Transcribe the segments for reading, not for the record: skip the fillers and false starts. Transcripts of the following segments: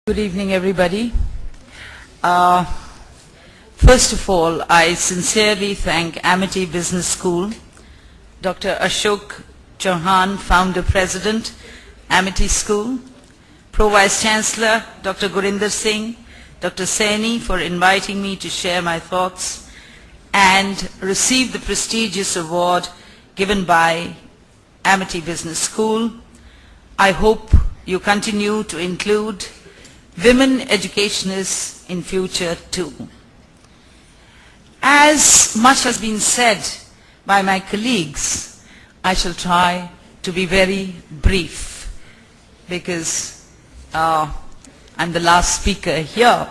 Good evening, everybody. First of all, I sincerely thank Amity Business School, Dr. Ashok Chauhan, Founder President, Amity School, Pro Vice Chancellor, Dr. Gurinder Singh, Dr. Saini for inviting me to share my thoughts and receive the prestigious award given by Amity Business School. I hope you continue to include women educationists in future too. As much has been said by my colleagues, I shall try to be very brief because I'm the last speaker here.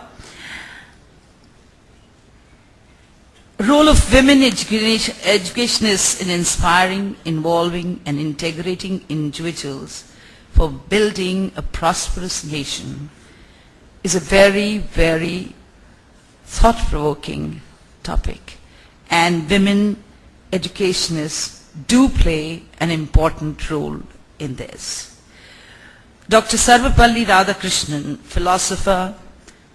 Role of women educationists in inspiring, involving and integrating individuals for building a prosperous nation is a very, very thought-provoking topic, and women educationists do play an important role in this. Dr. Sarvapalli Radhakrishnan, philosopher,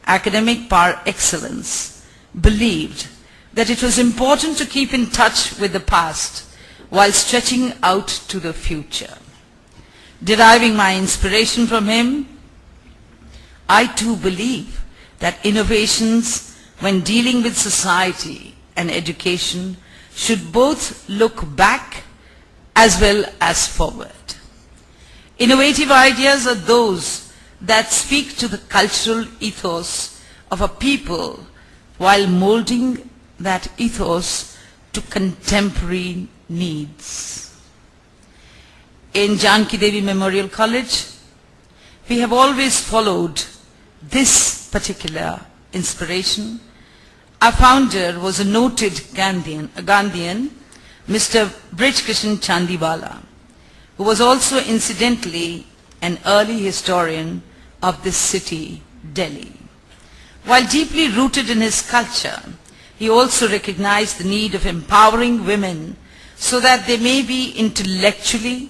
academic par excellence, believed that it was important to keep in touch with the past while stretching out to the future. Deriving my inspiration from him, I too believe that innovations when dealing with society and education should both look back as well as forward. Innovative ideas are those that speak to the cultural ethos of a people while molding that ethos to contemporary needs. In Janki Devi Memorial College, we have always followed this particular inspiration. Our founder was a noted Gandhian, Mr. Brij Krishan Chandiwala, who was also incidentally an early historian of this city, Delhi. While deeply rooted in his culture, he also recognized the need of empowering women so that they may be intellectually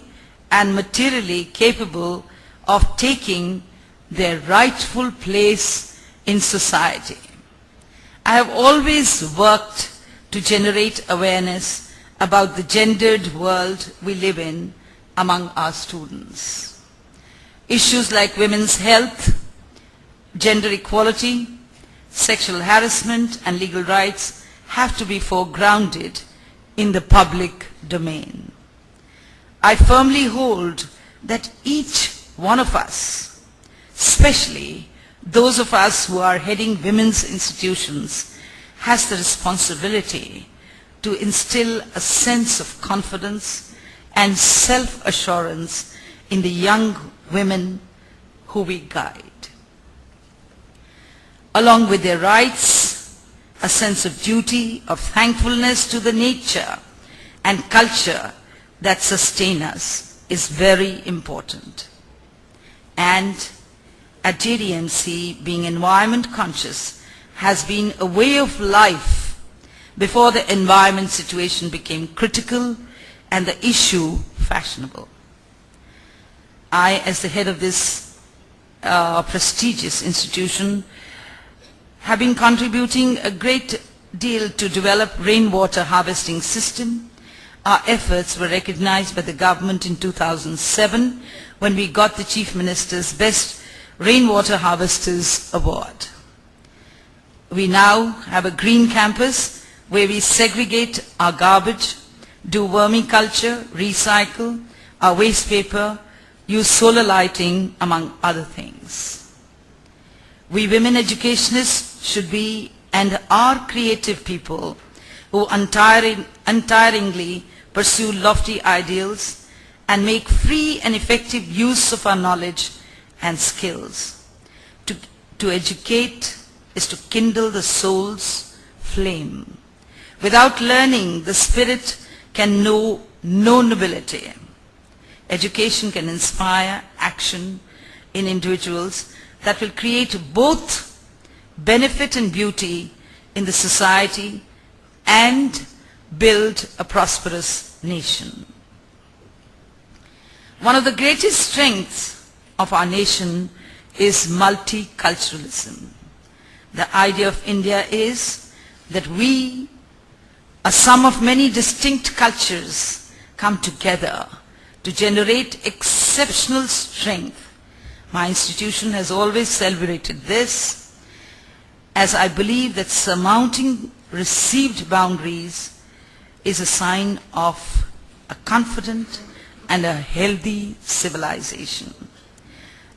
and materially capable of taking their rightful place in society. I have always worked to generate awareness about the gendered world we live in among our students. Issues like women's health, gender equality, sexual harassment and legal rights have to be foregrounded in the public domain. I firmly hold that each one of us, especially those of us who are heading women's institutions, has the responsibility to instill a sense of confidence and self-assurance in the young women who we guide. Along with their rights, a sense of duty, of thankfulness to the nature and culture that sustain us is very important. And at JDMC, being environment conscious has been a way of life before the environment situation became critical and the issue fashionable. I, as the head of this prestigious institution, have been contributing a great deal to develop rainwater harvesting system. Our efforts were recognized by the government in 2007 when we got the Chief Minister's Best Rainwater Harvesters Award. We now have a green campus where we segregate our garbage, do vermiculture, recycle our waste paper, use solar lighting, among other things. We women educationists should be and are creative people who untiringly pursue lofty ideals and make free and effective use of our knowledge and skills. To educate is to kindle the soul's flame. Without learning, the spirit can know no nobility. Education can inspire action in individuals that will create both benefit and beauty in the society and build a prosperous nation. One of the greatest strengths of our nation is multiculturalism. The idea of India is that we, a sum of many distinct cultures, come together to generate exceptional strength. My institution has always celebrated this, as I believe that surmounting received boundaries is a sign of a confident and a healthy civilization.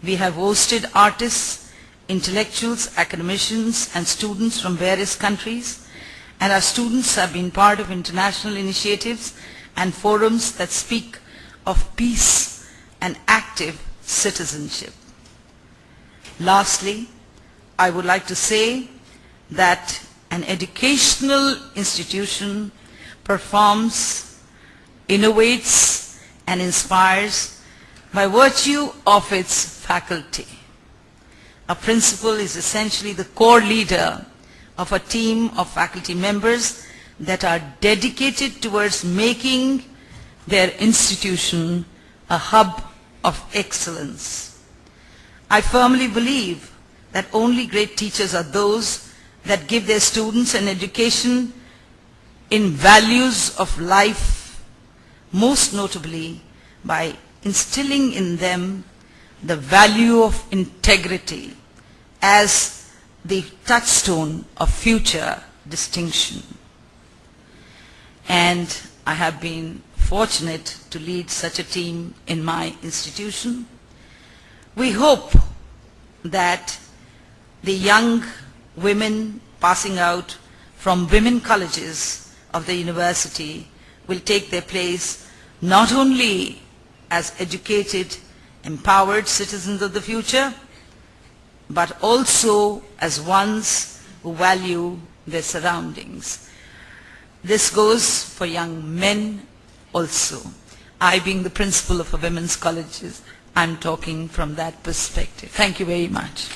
We have hosted artists, intellectuals, academicians, and students from various countries, and our students have been part of international initiatives and forums that speak of peace and active citizenship. Lastly, I would like to say that an educational institution performs, innovates, and inspires by virtue of its faculty. A principal is essentially the core leader of a team of faculty members that are dedicated towards making their institution a hub of excellence. I firmly believe that only great teachers are those that give their students an education in values of life, most notably by instilling in them the value of integrity as the touchstone of future distinction. And I have been fortunate to lead such a team in my institution. We hope that the young women passing out from women colleges of the university will take their place not only as educated, empowered citizens of the future, but also as ones who value their surroundings. This goes for young men also. I, being the principal of a women's college, I'm talking from that perspective. Thank you very much.